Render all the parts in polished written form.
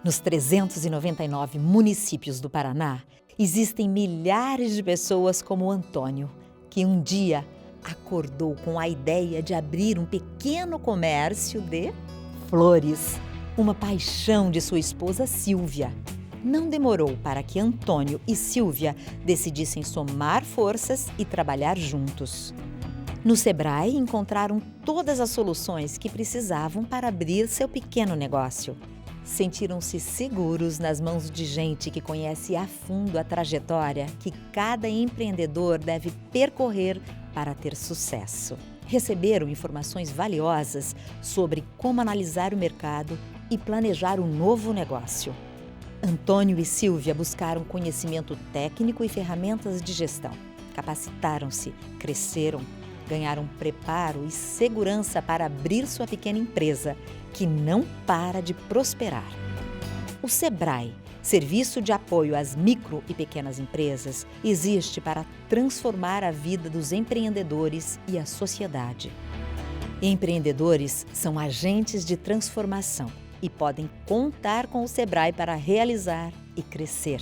Nos 399 municípios do Paraná, existem milhares de pessoas como o Antônio, que um dia acordou com a ideia de abrir um pequeno comércio de flores, uma paixão de sua esposa Silvia. Não demorou para que Antônio e Silvia decidissem somar forças e trabalhar juntos. No Sebrae, encontraram todas as soluções que precisavam para abrir seu pequeno negócio. Sentiram-se seguros nas mãos de gente que conhece a fundo a trajetória que cada empreendedor deve percorrer para ter sucesso. Receberam informações valiosas sobre como analisar o mercado e planejar um novo negócio. Antônio e Silvia buscaram conhecimento técnico e ferramentas de gestão. Capacitaram-se, cresceram, ganharam preparo e segurança para abrir sua pequena empresa, que não para de prosperar. O Sebrae, Serviço de Apoio às Micro e Pequenas Empresas, existe para transformar a vida dos empreendedores e a sociedade. Empreendedores são agentes de transformação e podem contar com o Sebrae para realizar e crescer.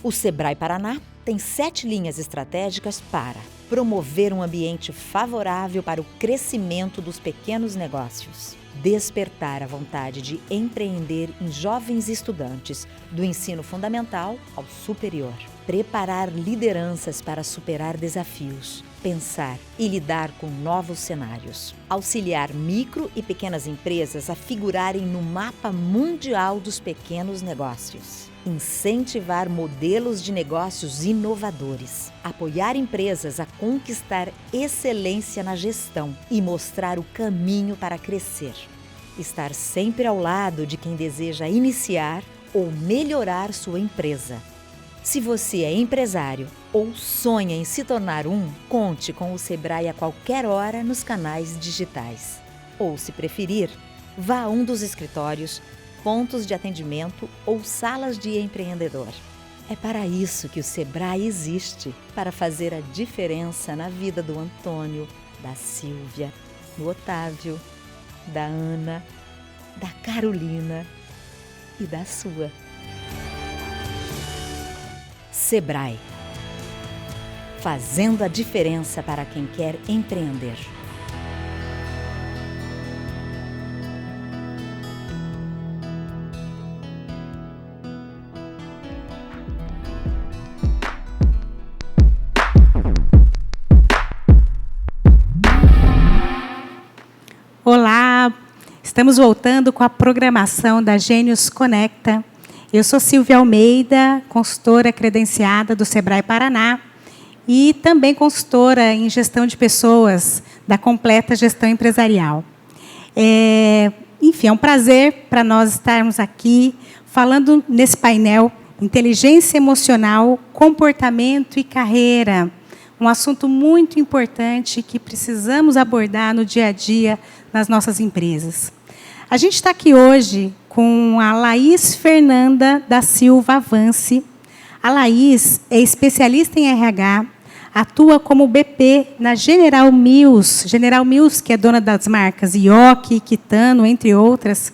O Sebrae Paraná tem 7 linhas estratégicas para promover um ambiente favorável para o crescimento dos pequenos negócios, despertar a vontade de empreender em jovens estudantes, do ensino fundamental ao superior, preparar lideranças para superar desafios, pensar e lidar com novos cenários, auxiliar micro e pequenas empresas a figurarem no mapa mundial dos pequenos negócios, incentivar modelos de negócios inovadores, apoiar empresas a conquistar excelência na gestão e mostrar o caminho para crescer, estar sempre ao lado de quem deseja iniciar ou melhorar sua empresa. Se você é empresário ou sonha em se tornar um, conte com o Sebrae a qualquer hora nos canais digitais. Ou, se preferir, vá a um dos escritórios, pontos de atendimento ou salas de empreendedor. É para isso que o Sebrae existe, para fazer a diferença na vida do Antônio, da Silvia, do Otávio, da Ana, da Carolina e da sua. Sebrae, fazendo a diferença para quem quer empreender. Olá, estamos voltando com a programação da Gênios Conecta. Eu sou Silvia Almeida, consultora credenciada do Sebrae Paraná e também consultora em gestão de pessoas da Completa Gestão Empresarial. Enfim, é um prazer para nós estarmos aqui falando nesse painel Inteligência Emocional, Comportamento e Carreira. Um assunto muito importante que precisamos abordar no dia a dia nas nossas empresas. A gente está aqui hoje com a Laís Fernanda da Silva Avance. A Laís é especialista em RH, atua como BP na General Mills. General Mills, que é dona das marcas Ioki, Kitano, entre outras.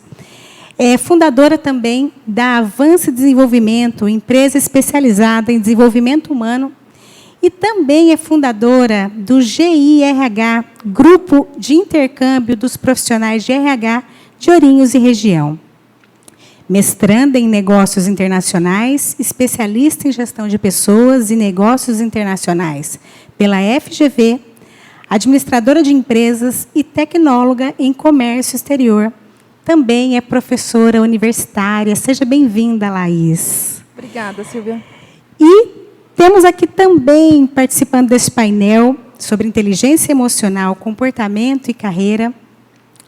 É fundadora também da Avance Desenvolvimento, empresa especializada em desenvolvimento humano. E também é fundadora do GIRH, Grupo de Intercâmbio dos Profissionais de RH de Ourinhos e Região. Mestranda em Negócios Internacionais, especialista em Gestão de Pessoas e Negócios Internacionais pela FGV, administradora de empresas e tecnóloga em Comércio Exterior. Também é professora universitária. Seja bem-vinda, Laís. Obrigada, Silvia. E temos aqui também, participando desse painel sobre inteligência emocional, comportamento e carreira,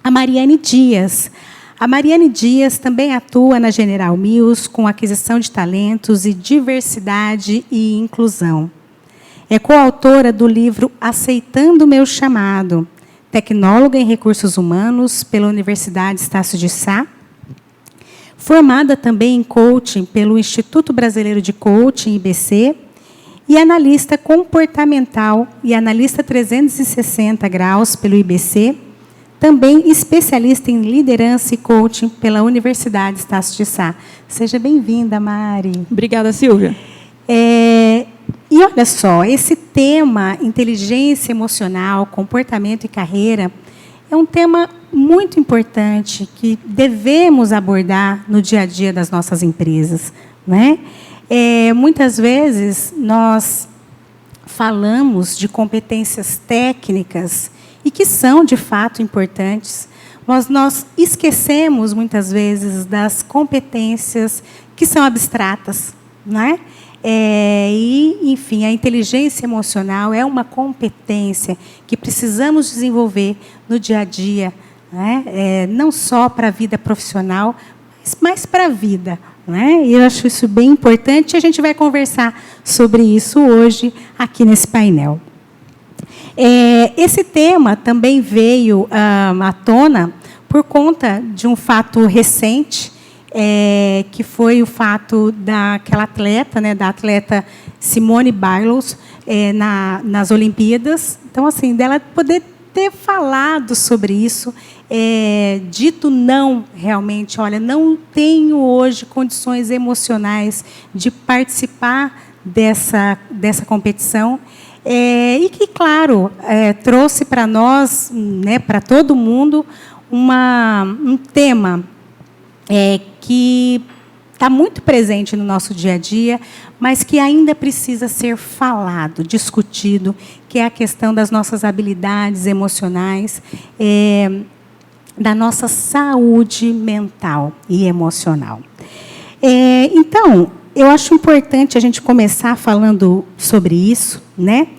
a Mariane Dias. A Mariane Dias também atua na General Mills com aquisição de talentos e diversidade e inclusão. É coautora do livro Aceitando o Meu Chamado, tecnóloga em recursos humanos pela Universidade Estácio de Sá, formada também em coaching pelo Instituto Brasileiro de Coaching, IBC, e analista comportamental e analista 360 graus pelo IBC, também especialista em liderança e coaching pela Universidade Estácio de Sá. Seja bem-vinda, Mari. Obrigada, Silvia. E olha só, esse tema, inteligência emocional, comportamento e carreira, é um tema muito importante que devemos abordar no dia a dia das nossas empresas, né? Muitas vezes nós falamos de competências técnicas e que são, de fato, importantes, mas nós esquecemos, muitas vezes, das competências que são abstratas, né? Enfim, a inteligência emocional é uma competência que precisamos desenvolver no dia a dia, né? Não só para a vida profissional, mas para a vida, né? E eu acho isso bem importante e a gente vai conversar sobre isso hoje aqui nesse painel. Esse tema também veio à tona por conta de um fato recente, que foi o fato daquela atleta, né, da atleta Simone Biles, nas Olimpíadas. Então, assim, dela poder ter falado sobre isso, dito não, realmente, olha, não tenho hoje condições emocionais de participar dessa competição, e que, claro, trouxe para nós, né, para todo mundo, um tema que está muito presente no nosso dia a dia, mas que ainda precisa ser falado, discutido, que é a questão das nossas habilidades emocionais, da nossa saúde mental e emocional. Então, eu acho importante a gente começar falando sobre isso, né?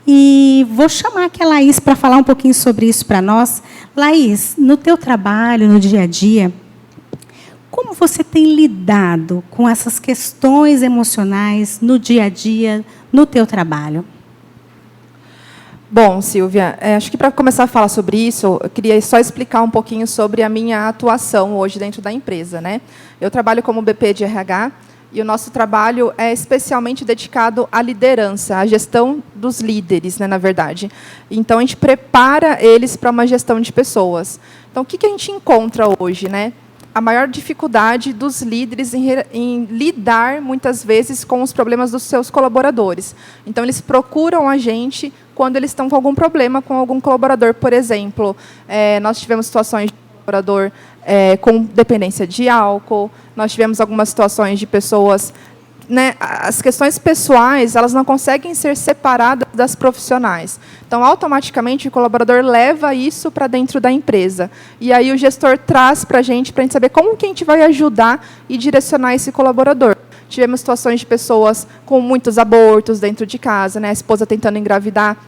E vou chamar aqui a Laís para falar um pouquinho sobre isso para nós. Laís, no teu trabalho, no dia a dia, como você tem lidado com essas questões emocionais no dia a dia, no teu trabalho? Bom, Silvia, acho que para começar a falar sobre isso, eu queria só explicar um pouquinho sobre a minha atuação hoje dentro da empresa, né? Eu trabalho como BP de RH e o nosso trabalho é especialmente dedicado à liderança, à gestão dos líderes, né, na verdade. Então, a gente prepara eles para uma gestão de pessoas. Então, o que a gente encontra hoje, né? A maior dificuldade dos líderes em lidar, muitas vezes, com os problemas dos seus colaboradores. Então, eles procuram a gente quando eles estão com algum problema com algum colaborador, por exemplo. Nós tivemos situações de colaborador com dependência de álcool, nós tivemos algumas situações de pessoas... Né, as questões pessoais, elas não conseguem ser separadas das profissionais. Então, automaticamente, o colaborador leva isso para dentro da empresa. E aí o gestor traz para a gente saber como que a gente vai ajudar e direcionar esse colaborador. Tivemos situações de pessoas com muitos abortos dentro de casa, né, a esposa tentando engravidar,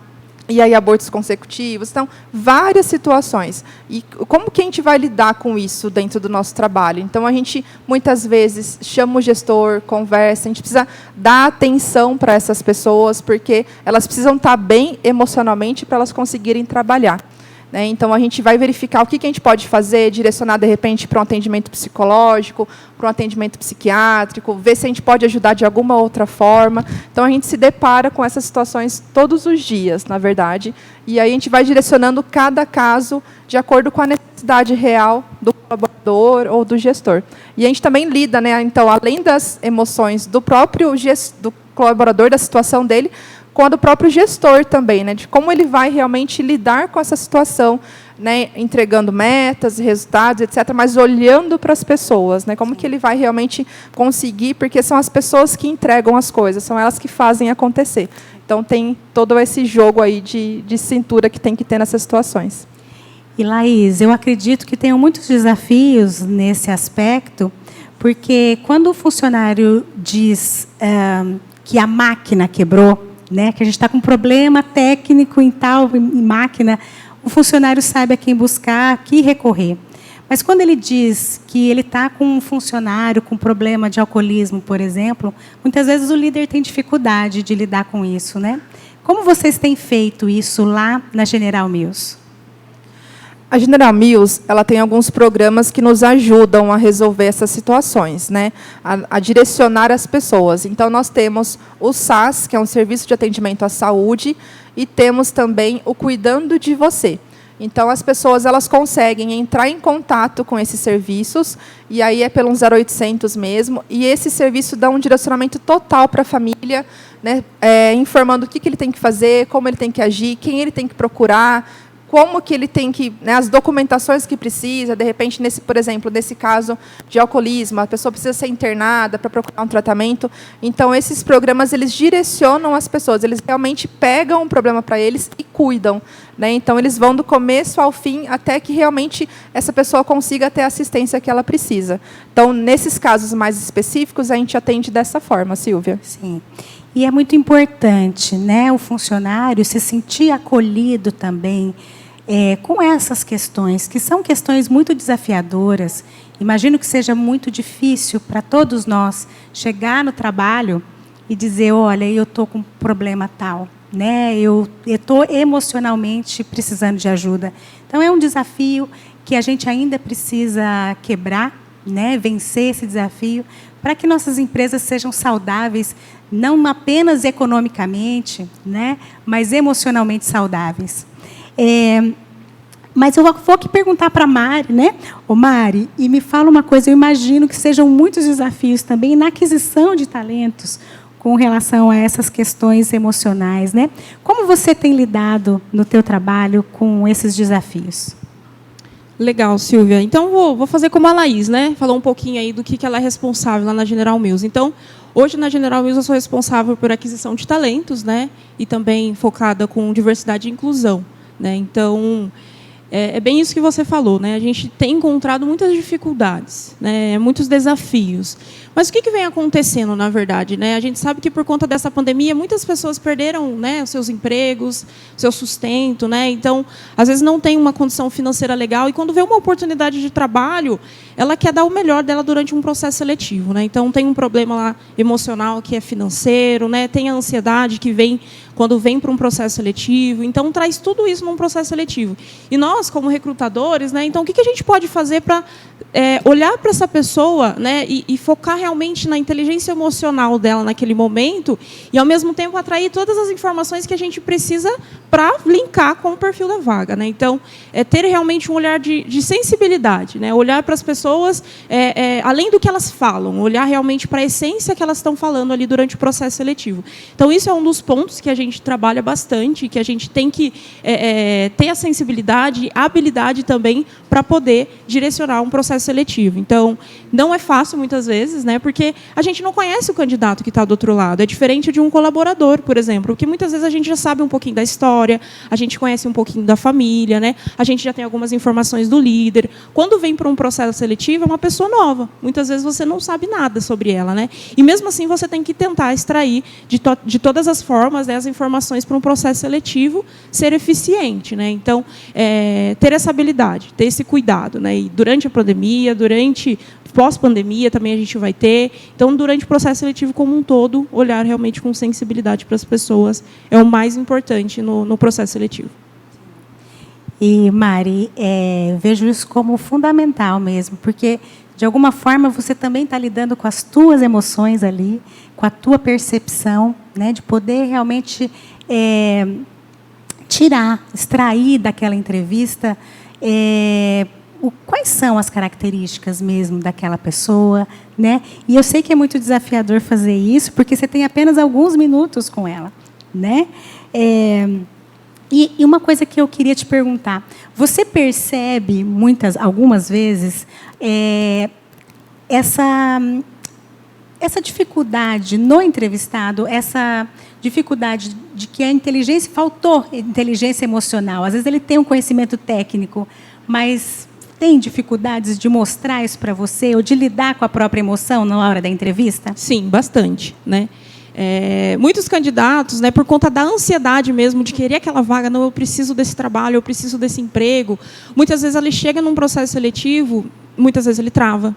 e aí abortos consecutivos. Então, várias situações. E como que a gente vai lidar com isso dentro do nosso trabalho? Então, a gente, muitas vezes, chama o gestor, conversa, a gente precisa dar atenção para essas pessoas, porque elas precisam estar bem emocionalmente para elas conseguirem trabalhar. Né? Então, a gente vai verificar o que a gente pode fazer, direcionar, de repente, para um atendimento psicológico, para um atendimento psiquiátrico, ver se a gente pode ajudar de alguma outra forma. Então, a gente se depara com essas situações todos os dias, na verdade, e aí a gente vai direcionando cada caso de acordo com a necessidade real do colaborador ou do gestor. E a gente também lida, né, então, além das emoções do próprio do colaborador, da situação dele, com a do próprio gestor também, né, de como ele vai realmente lidar com essa situação, né, entregando metas, resultados, etc., mas olhando para as pessoas, né, como que ele vai realmente conseguir, porque são as pessoas que entregam as coisas, são elas que fazem acontecer. Então, tem todo esse jogo aí de cintura que tem que ter nessas situações. E, Laís, eu acredito que tenham muitos desafios nesse aspecto, porque quando o funcionário diz que a máquina quebrou, né, que a gente está com um problema técnico em tal máquina, o funcionário sabe a quem buscar, a que recorrer. Mas quando ele diz que ele está com um funcionário com problema de alcoolismo, por exemplo, muitas vezes o líder tem dificuldade de lidar com isso, né? Como vocês têm feito isso lá na General Mills? A General Mills, ela tem alguns programas que nos ajudam a resolver essas situações, né? A direcionar as pessoas. Então, nós temos o SAS, que é um serviço de atendimento à saúde, e temos também o Cuidando de Você. Então, as pessoas elas conseguem entrar em contato com esses serviços, e aí é pelo 0800 mesmo, e esse serviço dá um direcionamento total para a família, né, informando o que ele tem que fazer, como ele tem que agir, quem ele tem que procurar, como que ele tem que, né, as documentações que precisa, de repente, por exemplo, nesse caso de alcoolismo, a pessoa precisa ser internada para procurar um tratamento. Então, esses programas, eles direcionam as pessoas, eles realmente pegam um problema para eles e cuidam, né? Então, eles vão do começo ao fim, até que realmente essa pessoa consiga ter a assistência que ela precisa. Então, nesses casos mais específicos, a gente atende dessa forma, Silvia. Sim. E é muito importante, né, o funcionário se sentir acolhido também com essas questões, que são questões muito desafiadoras. Imagino que seja muito difícil para todos nós chegar no trabalho e dizer, olha, eu estou com um problema tal, né, eu estou emocionalmente precisando de ajuda. Então, é um desafio que a gente ainda precisa quebrar, né, vencer esse desafio, para que nossas empresas sejam saudáveis, não apenas economicamente, né, mas emocionalmente saudáveis. Mas eu vou aqui perguntar para a Mari, né? Ô Mari, e me fala uma coisa, eu imagino que sejam muitos desafios também na aquisição de talentos com relação a essas questões emocionais, né? Como você tem lidado no teu trabalho com esses desafios? Legal, Silvia. Então, vou fazer como a Laís, né? Falou um pouquinho aí do que ela é responsável lá na General Mills. Então, hoje na General Mills eu sou responsável por aquisição de talentos, né? E também focada com diversidade e inclusão, né? Então, é bem isso que você falou, né? A gente tem encontrado muitas dificuldades, né? Muitos desafios. Mas o que vem acontecendo, na verdade, né? A gente sabe que, por conta dessa pandemia, muitas pessoas perderam, né, os seus empregos, seu sustento, né? Então, às vezes, não tem uma condição financeira legal, e quando vê uma oportunidade de trabalho, ela quer dar o melhor dela durante um processo seletivo, né? Então, tem um problema lá emocional que é financeiro, né? Tem a ansiedade que vem quando vem para um processo seletivo. Então, traz tudo isso num processo seletivo. E nós, como recrutadores, né, então, o que a gente pode fazer para olhar para essa pessoa, né, e focar realmente na inteligência emocional dela naquele momento, e, ao mesmo tempo, atrair todas as informações que a gente precisa para linkar com o perfil da vaga, né? Então, ter realmente um olhar de sensibilidade, né? Olhar para as pessoas, além do que elas falam, olhar realmente para a essência que elas estão falando ali durante o processo seletivo. Então, isso é um dos pontos que a gente trabalha bastante, que a gente tem que ter a sensibilidade, a habilidade também para poder direcionar um processo seletivo. Então, não é fácil muitas vezes, né, porque a gente não conhece o candidato que está do outro lado. É diferente de um colaborador, por exemplo, porque muitas vezes a gente já sabe um pouquinho da história, a gente conhece um pouquinho da família, né, a gente já tem algumas informações do líder. Quando vem para um processo seletivo, é uma pessoa nova. Muitas vezes você não sabe nada sobre ela, né? E mesmo assim você tem que tentar extrair de todas as formas, né, as informações para um processo seletivo ser eficiente, né? Então, ter essa habilidade, ter esse cuidado, né? E durante a pandemia, pós-pandemia também a gente vai ter. Então, durante o processo seletivo como um todo, olhar realmente com sensibilidade para as pessoas é o mais importante no processo seletivo. E, Mari, vejo isso como fundamental mesmo, porque, de alguma forma, você também está lidando com as tuas emoções ali, com a tua percepção, né, de poder realmente extrair daquela entrevista quais são as características mesmo daquela pessoa, né? E eu sei que é muito desafiador fazer isso, porque você tem apenas alguns minutos com ela, né? E uma coisa que eu queria te perguntar, você percebe algumas vezes essa dificuldade no entrevistado, essa dificuldade de que faltou inteligência emocional. Às vezes ele tem um conhecimento técnico, mas tem dificuldades de mostrar isso para você ou de lidar com a própria emoção na hora da entrevista? Sim, bastante, né? Muitos candidatos, né, por conta da ansiedade mesmo de querer aquela vaga, não, eu preciso desse trabalho, eu preciso desse emprego, muitas vezes ele chega num processo seletivo, muitas vezes ele trava.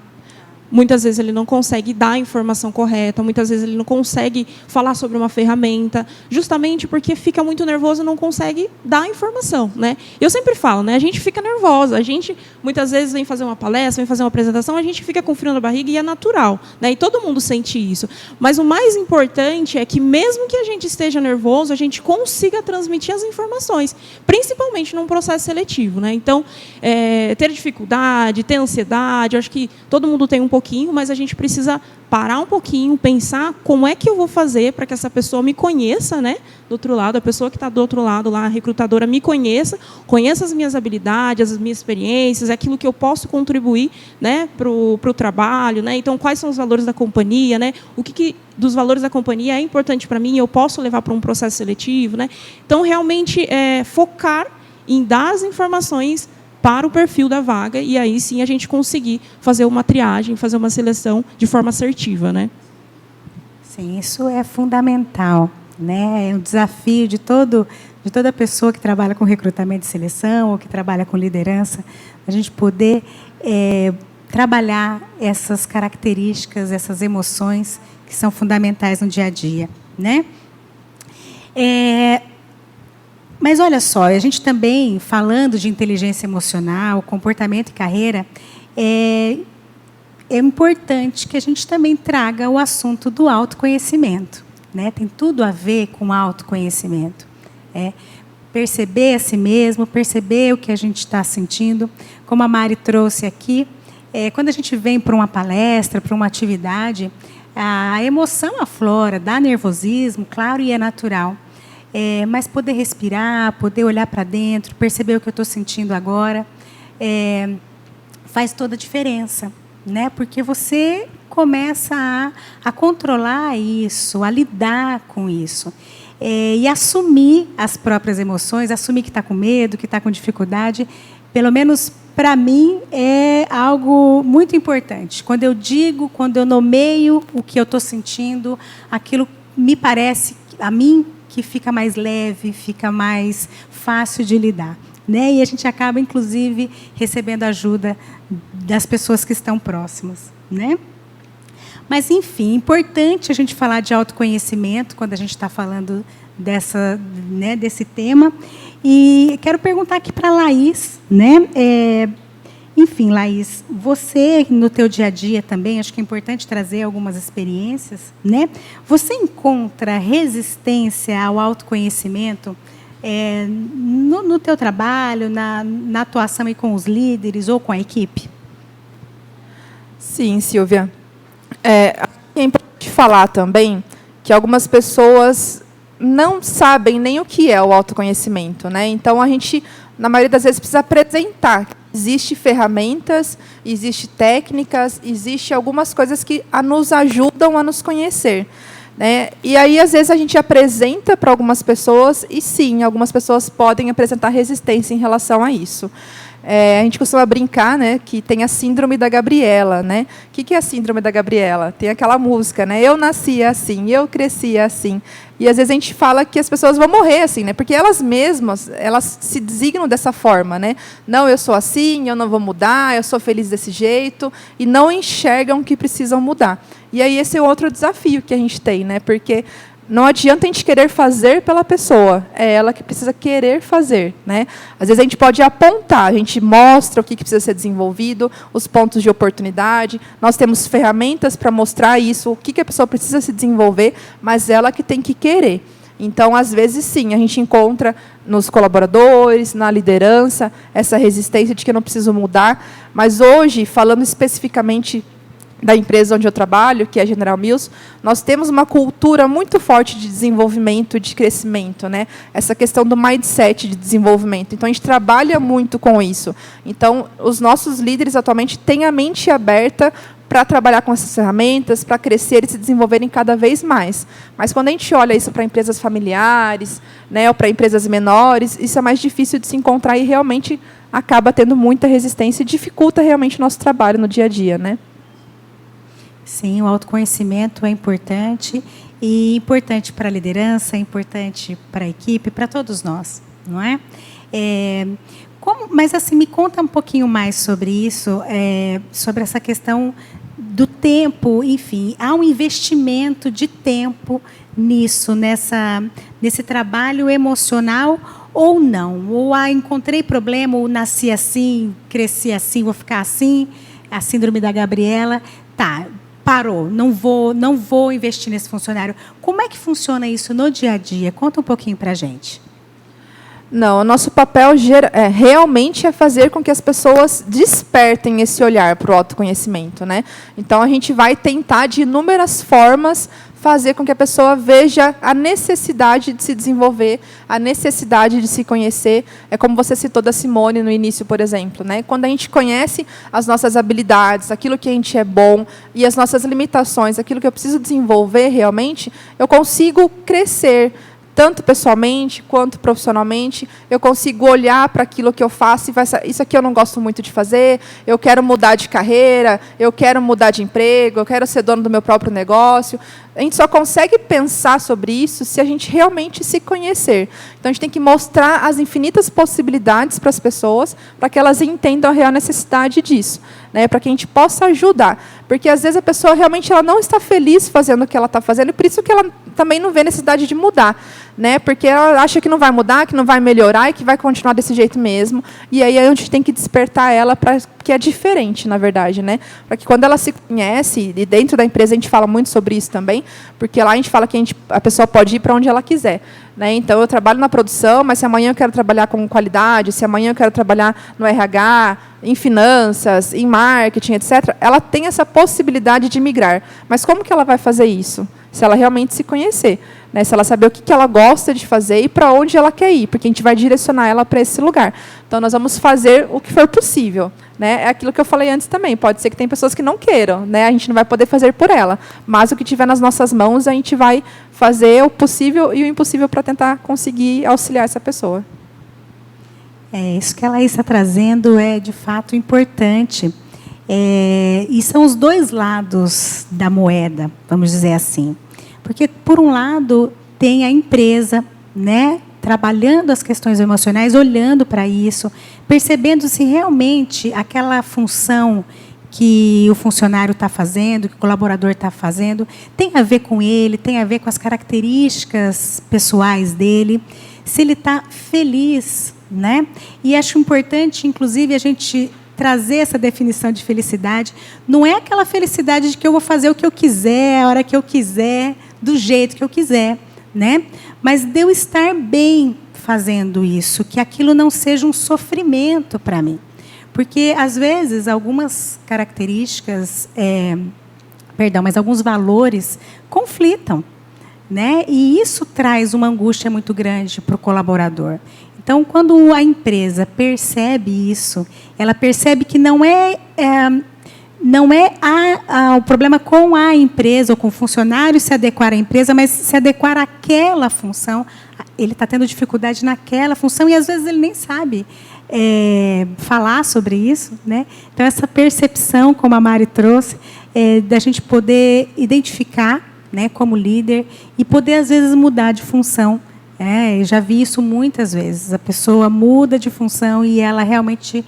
muitas vezes ele não consegue dar a informação correta, muitas vezes ele não consegue falar sobre uma ferramenta, justamente porque fica muito nervoso e não consegue dar a informação, né? Eu sempre falo, né? A gente fica nervosa, a gente muitas vezes vem fazer uma palestra, vem fazer uma apresentação, a gente fica com frio na barriga e é natural, né? E todo mundo sente isso. Mas o mais importante é que mesmo que a gente esteja nervoso, a gente consiga transmitir as informações, principalmente num processo seletivo, né? Então, ter dificuldade, ter ansiedade, eu acho que todo mundo tem um pouquinho, mas a gente precisa parar um pouquinho, pensar como é que eu vou fazer para que essa pessoa me conheça, né, do outro lado, a pessoa que está do outro lado, lá, a recrutadora, me conheça as minhas habilidades, as minhas experiências, aquilo que eu posso contribuir, né, para o trabalho, né? Então, quais são os valores da companhia, né? O que dos valores da companhia é importante para mim, eu posso levar para um processo seletivo, né? Então, realmente, focar em dar as informações para o perfil da vaga, e aí sim a gente conseguir fazer uma triagem, fazer uma seleção de forma assertiva, né? Sim, isso é fundamental, né? É um desafio de toda pessoa que trabalha com recrutamento e seleção ou que trabalha com liderança, a gente poder trabalhar essas características, essas emoções que são fundamentais no dia a dia, né? Mas olha só, a gente também, falando de inteligência emocional, comportamento e carreira, é importante que a gente também traga o assunto do autoconhecimento, né? Tem tudo a ver com autoconhecimento. Perceber a si mesmo, perceber o que a gente está sentindo. Como a Mari trouxe aqui, quando a gente vem para uma palestra, para uma atividade, a emoção aflora, dá nervosismo, claro, e é natural. Mas poder respirar, poder olhar para dentro, perceber o que eu estou sentindo agora, faz toda a diferença, né? Porque você começa a controlar isso, a lidar com isso, e assumir as próprias emoções, assumir que está com medo, que está com dificuldade. Pelo menos para mim é algo muito importante. Quando eu nomeio o que eu estou sentindo, aquilo me parece a mim que fica mais leve, fica mais fácil de lidar, né? E a gente acaba, inclusive, recebendo ajuda das pessoas que estão próximas, né? Mas, enfim, é importante a gente falar de autoconhecimento quando a gente está falando desse tema. E quero perguntar aqui para a Laís, né? Enfim, Laís, você, no teu dia a dia também, acho que é importante trazer algumas experiências, né? Você encontra resistência ao autoconhecimento no teu trabalho, na atuação aí com os líderes ou com a equipe? Sim, Silvia. É importante falar também que algumas pessoas não sabem nem o que é o autoconhecimento, né? Então, a gente, na maioria das vezes, precisa apresentar. Existem ferramentas, existem técnicas, existem algumas coisas que nos ajudam a nos conhecer, né? E aí, às vezes, a gente apresenta para algumas pessoas, e sim, algumas pessoas podem apresentar resistência em relação a isso. A gente costuma brincar, né, que tem a síndrome da Gabriela, né? O que é a síndrome da Gabriela? Tem aquela música, né? Eu nasci assim, eu cresci assim. E às vezes a gente fala que as pessoas vão morrer assim, né? Porque elas mesmas, elas se designam dessa forma, né? Não, eu sou assim, eu não vou mudar, eu sou feliz desse jeito, e não enxergam que precisam mudar. E aí esse é outro desafio que a gente tem, né? Porque não adianta a gente querer fazer pela pessoa, é ela que precisa querer fazer, né? Às vezes a gente pode apontar, a gente mostra o que precisa ser desenvolvido, os pontos de oportunidade, nós temos ferramentas para mostrar isso, o que a pessoa precisa se desenvolver, mas ela que tem que querer. Então, às vezes, sim, a gente encontra nos colaboradores, na liderança, essa resistência de que eu não preciso mudar, mas hoje, falando especificamente da empresa onde eu trabalho, que é a General Mills, nós temos uma cultura muito forte de desenvolvimento, de crescimento, né? Essa questão do mindset de desenvolvimento. Então, a gente trabalha muito com isso. Então, os nossos líderes atualmente têm a mente aberta para trabalhar com essas ferramentas, para crescer e se desenvolverem cada vez mais. Mas, quando a gente olha isso para empresas familiares, né, ou para empresas menores, isso é mais difícil de se encontrar e realmente acaba tendo muita resistência e dificulta realmente o nosso trabalho no dia a dia, né? Sim, o autoconhecimento é importante, e importante para a liderança, é importante para a equipe, para todos nós, não é? Mas, assim, me conta um pouquinho mais sobre isso, sobre essa questão do tempo, enfim, há um investimento de tempo nisso, nesse trabalho emocional, ou não? Ou encontrei problema, ou nasci assim, cresci assim, vou ficar assim, a síndrome da Gabriela, tá, parou, não vou investir nesse funcionário. Como é que funciona isso no dia a dia? Conta um pouquinho para a gente. Não, o nosso papel realmente é fazer com que as pessoas despertem esse olhar para o autoconhecimento, né? Então, a gente vai tentar, de inúmeras formas, fazer com que a pessoa veja a necessidade de se desenvolver, a necessidade de se conhecer. É como você citou da Simone no início, por exemplo, né? Quando a gente conhece as nossas habilidades, aquilo que a gente é bom e as nossas limitações, aquilo que eu preciso desenvolver realmente, eu consigo crescer, tanto pessoalmente quanto profissionalmente. Eu consigo olhar para aquilo que eu faço e isso aqui eu não gosto muito de fazer, eu quero mudar de carreira, eu quero mudar de emprego, eu quero ser dono do meu próprio negócio. A gente só consegue pensar sobre isso se a gente realmente se conhecer. Então, a gente tem que mostrar as infinitas possibilidades para as pessoas, para que elas entendam a real necessidade disso, né? Para que a gente possa ajudar. Porque, às vezes, a pessoa realmente ela não está feliz fazendo o que ela está fazendo, e por isso que ela também não vê necessidade de mudar, né? Porque ela acha que não vai mudar, que não vai melhorar e que vai continuar desse jeito mesmo. E aí a gente tem que despertar ela para que é diferente, na verdade, né? Para que quando ela se conhece, e dentro da empresa a gente fala muito sobre isso também, porque lá a gente fala que a pessoa pode ir para onde ela quiser, né? Então, eu trabalho na produção, mas se amanhã eu quero trabalhar com qualidade, se amanhã eu quero trabalhar no RH, em finanças, em marketing, etc., ela tem essa possibilidade de migrar. Mas como que ela vai fazer isso? Se ela realmente se conhecer, né? Se ela saber o que ela gosta de fazer e para onde ela quer ir, porque a gente vai direcionar ela para esse lugar. Então, nós vamos fazer o que for possível, né? É aquilo que eu falei antes também. Pode ser que tem pessoas que não queiram, né? A gente não vai poder fazer por ela, mas o que tiver nas nossas mãos, a gente vai fazer o possível e o impossível para tentar conseguir auxiliar essa pessoa. Isso que a Laís está trazendo é, de fato, importante. E são os dois lados da moeda, vamos dizer assim. Porque, por um lado, tem a empresa, né, trabalhando as questões emocionais, olhando para isso, percebendo se realmente aquela função que o funcionário está fazendo, que o colaborador está fazendo, tem a ver com ele, tem a ver com as características pessoais dele, se ele está feliz, né? E acho importante, inclusive, a gente trazer essa definição de felicidade. Não é aquela felicidade de que eu vou fazer o que eu quiser, a hora que eu quiser, do jeito que eu quiser, né? Mas de eu estar bem fazendo isso, que aquilo não seja um sofrimento para mim. Porque, às vezes, algumas características, mas alguns valores conflitam, né? E isso traz uma angústia muito grande para o colaborador. Então, quando a empresa percebe isso, ela percebe que não é o problema com a empresa ou com o funcionário se adequar à empresa, mas se adequar àquela função. Ele está tendo dificuldade naquela função e, às vezes, ele nem sabe falar sobre isso, né? Então, essa percepção, como a Mari trouxe, da gente poder identificar, né, como líder e poder, às vezes, mudar de função. Eu já vi isso muitas vezes. A pessoa muda de função e ela realmente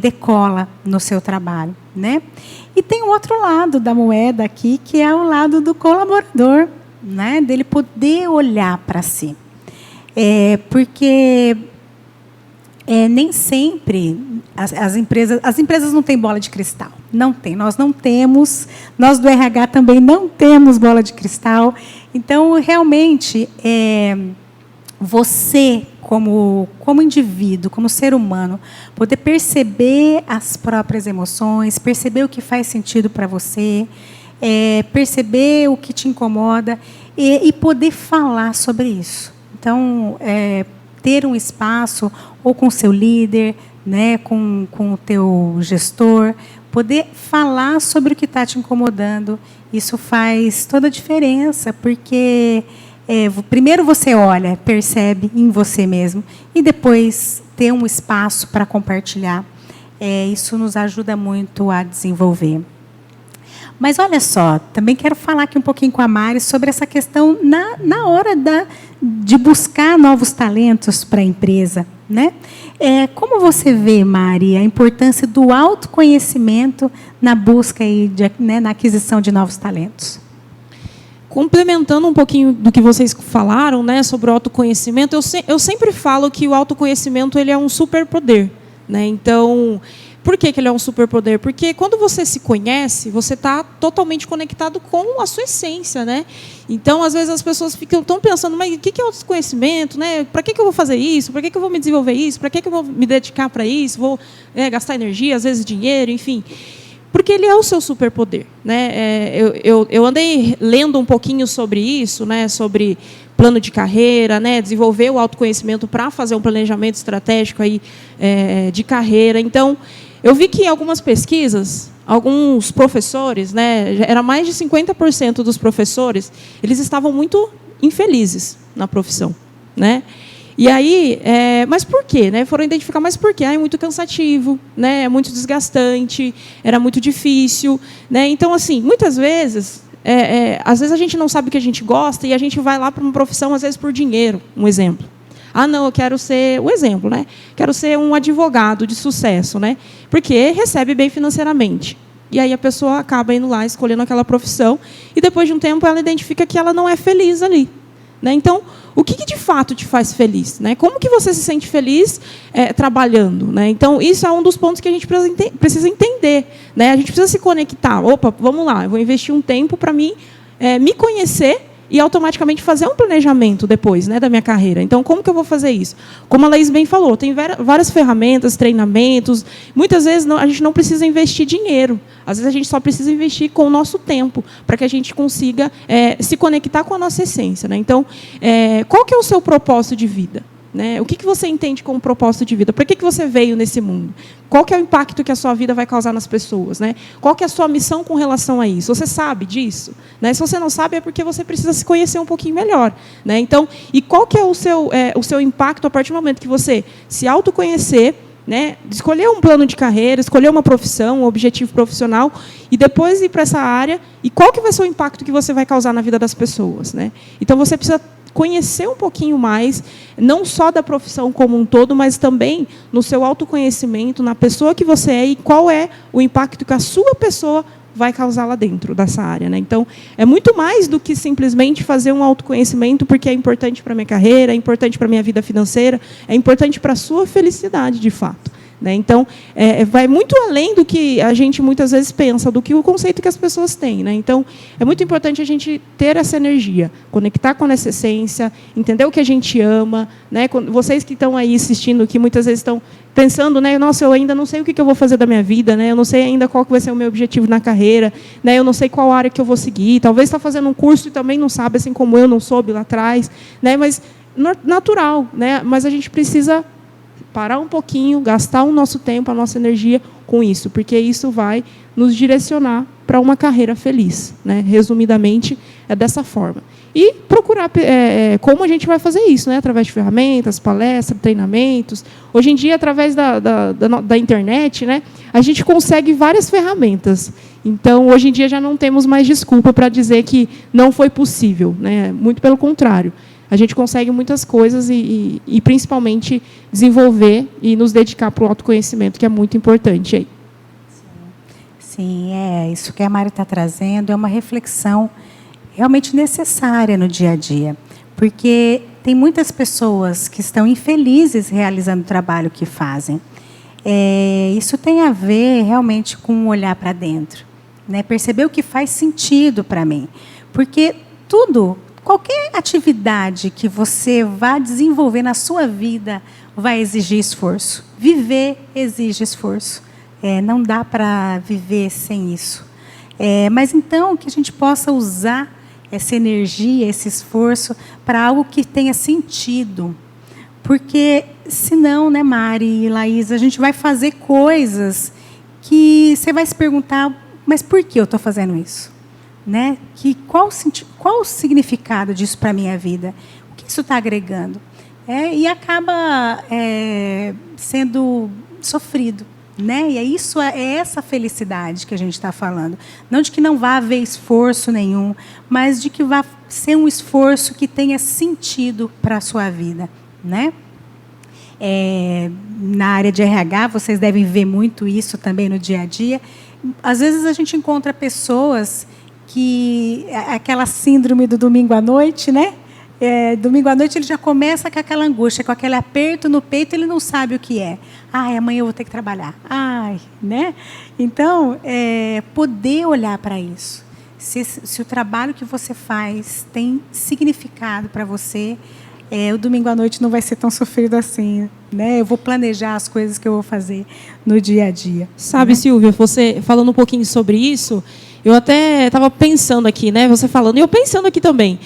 decola no seu trabalho, né? E tem o outro lado da moeda aqui, que é o lado do colaborador, né? Dele poder olhar para si. Porque nem sempre as empresas não têm bola de cristal. Não tem. Nós não temos. Nós do RH também não temos bola de cristal. Então, realmente, você, como indivíduo, como ser humano, poder perceber as próprias emoções, perceber o que faz sentido para você, perceber o que te incomoda e poder falar sobre isso. Então, ter um espaço, ou com o seu líder, né, com o teu gestor, poder falar sobre o que está te incomodando, isso faz toda a diferença, porque primeiro você olha, percebe em você mesmo, e depois ter um espaço para compartilhar. Isso nos ajuda muito a desenvolver. Mas olha só, também quero falar aqui um pouquinho com a Mari sobre essa questão na hora de buscar novos talentos para a empresa, né? Como você vê, Mari, a importância do autoconhecimento na busca e na aquisição de novos talentos? Complementando um pouquinho do que vocês falaram, né, sobre o autoconhecimento, eu sempre falo que o autoconhecimento ele é um superpoder, né? Então, por que ele é um superpoder? Porque quando você se conhece, você está totalmente conectado com a sua essência, né? Então, às vezes as pessoas estão pensando, mas o que é autoconhecimento, né? Para que eu vou fazer isso? Para que eu vou me desenvolver isso? Para que eu vou me dedicar para isso? Vou gastar energia, às vezes dinheiro, enfim. Porque ele é o seu superpoder, né? Eu andei lendo um pouquinho sobre isso, né? Sobre plano de carreira, né? Desenvolver o autoconhecimento para fazer um planejamento estratégico aí, de carreira. Então, eu vi que em algumas pesquisas, alguns professores, né? Era mais de 50% dos professores, eles estavam muito infelizes na profissão, né? E aí, mas por quê? Né? Foram identificar, mas por quê? É muito cansativo, né? É muito desgastante, era muito difícil. Né? Então, assim, muitas vezes, às vezes a gente não sabe o que a gente gosta e a gente vai lá para uma profissão, às vezes, por dinheiro, um exemplo. Ah, não, eu quero ser, um exemplo, né? Quero ser um advogado de sucesso, né? Porque recebe bem financeiramente. E aí a pessoa acaba indo lá, escolhendo aquela profissão, e depois de um tempo ela identifica que ela não é feliz ali. Né? Então, o que de fato te faz feliz? Né? Como que você se sente feliz trabalhando? Né? Então, isso é um dos pontos que a gente precisa entender. Né? A gente precisa se conectar. Opa, vamos lá, eu vou investir um tempo para mim me conhecer e automaticamente fazer um planejamento depois, né, da minha carreira. Então, como que eu vou fazer isso? Como a Laís bem falou, tem várias ferramentas, treinamentos. Muitas vezes a gente não precisa investir dinheiro. Às vezes a gente só precisa investir com o nosso tempo, para que a gente consiga se conectar com a nossa essência. Né? Então, qual que é o seu propósito de vida? Né? O que você entende como propósito de vida? Por que você veio nesse mundo? Qual que é o impacto que a sua vida vai causar nas pessoas? Né? Qual que é a sua missão com relação a isso? Você sabe disso? Né? Se você não sabe, é porque você precisa se conhecer um pouquinho melhor. Né? Então, e qual que é o seu impacto a partir do momento que você se autoconhecer, né? Escolher um plano de carreira, escolher uma profissão, um objetivo profissional, e depois ir para essa área, e qual que vai ser o impacto que você vai causar na vida das pessoas? Né? Então, você precisa conhecer um pouquinho mais, não só da profissão como um todo, mas também no seu autoconhecimento, na pessoa que você é e qual é o impacto que a sua pessoa vai causar lá dentro dessa área. Né? Então, é muito mais do que simplesmente fazer um autoconhecimento porque é importante para a minha carreira, é importante para a minha vida financeira, é importante para a sua felicidade, de fato. Né? Então, vai muito além do que a gente muitas vezes pensa, do que o conceito que as pessoas têm. Né? Então, é muito importante a gente ter essa energia, conectar com essa essência, entender o que a gente ama. Né? Vocês que estão aí assistindo, que muitas vezes estão pensando, né, nossa, eu ainda não sei o que eu vou fazer da minha vida, né? Eu não sei ainda qual que vai ser o meu objetivo na carreira, né? Eu não sei qual área que eu vou seguir. Talvez está fazendo um curso e também não sabe, assim como eu não soube lá atrás. Né? Mas, natural. Né? Mas a gente precisa parar um pouquinho, gastar o nosso tempo, a nossa energia com isso, porque isso vai nos direcionar para uma carreira feliz. Né? Resumidamente, é dessa forma. E procurar como a gente vai fazer isso, né? Através de ferramentas, palestras, treinamentos. Hoje em dia, através da internet, né? A gente consegue várias ferramentas. Então, hoje em dia, já não temos mais desculpa para dizer que não foi possível. Né? Muito pelo contrário. A gente consegue muitas coisas e principalmente, desenvolver e nos dedicar para o autoconhecimento, que é muito importante aí. Sim, isso que a Mari está trazendo é uma reflexão realmente necessária no dia a dia, porque tem muitas pessoas que estão infelizes realizando o trabalho que fazem. Isso tem a ver realmente com um olhar para dentro, né? Perceber o que faz sentido para mim, porque qualquer atividade que você vá desenvolver na sua vida vai exigir esforço. Viver exige esforço. Não dá para viver sem isso. Mas então que a gente possa usar essa energia, esse esforço para algo que tenha sentido. Porque senão, né, Mari e Laís, a gente vai fazer coisas que você vai se perguntar, mas por que eu estou fazendo isso? Né? Qual o significado disso para a minha vida? O que isso está agregando? E acaba sendo sofrido. Né? E é essa felicidade que a gente está falando. Não de que não vá haver esforço nenhum, mas de que vá ser um esforço que tenha sentido para a sua vida. Né? Na área de RH, vocês devem ver muito isso também no dia a dia. Às vezes a gente encontra pessoas que... Aquela síndrome do domingo à noite, né? Domingo à noite ele já começa com aquela angústia, com aquele aperto no peito, ele não sabe o que é. Ai, amanhã eu vou ter que trabalhar. Ai, né? Então, poder olhar para isso. Se o trabalho que você faz tem significado para você, o domingo à noite não vai ser tão sofrido assim, né? Eu vou planejar as coisas que eu vou fazer no dia a dia. Sabe, né? Silvia, você falando um pouquinho sobre isso, eu até estava pensando aqui, né? Você falando, e eu pensando aqui também.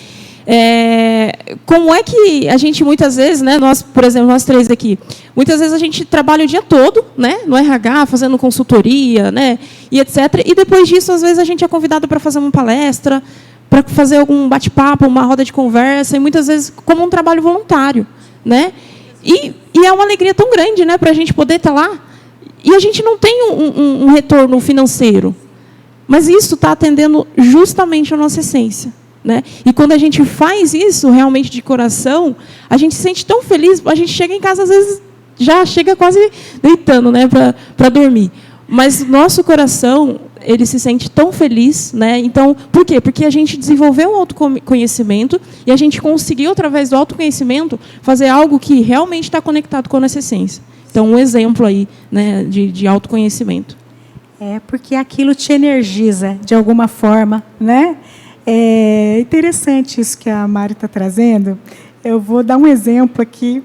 Como é que a gente muitas vezes, né, nós, por exemplo, nós três aqui, muitas vezes a gente trabalha o dia todo, né, no RH, fazendo consultoria, né, e etc. E depois disso, às vezes, a gente é convidado para fazer uma palestra, para fazer algum bate-papo, uma roda de conversa, e muitas vezes como um trabalho voluntário. Né? E é uma alegria tão grande, né, para a gente poder estar lá. E a gente não tem um retorno financeiro. Mas isso está atendendo justamente a nossa essência. Né? E quando a gente faz isso realmente de coração, a gente se sente tão feliz, a gente chega em casa, às vezes, já chega quase deitando, né, para dormir. Mas nosso coração, ele se sente tão feliz. Né? Então, por quê? Porque a gente desenvolveu um autoconhecimento e a gente conseguiu, através do autoconhecimento, fazer algo que realmente está conectado com a nossa essência. Então, um exemplo aí, né, de autoconhecimento. Porque aquilo te energiza, de alguma forma, né? É interessante isso que a Mari está trazendo. Eu vou dar um exemplo aqui,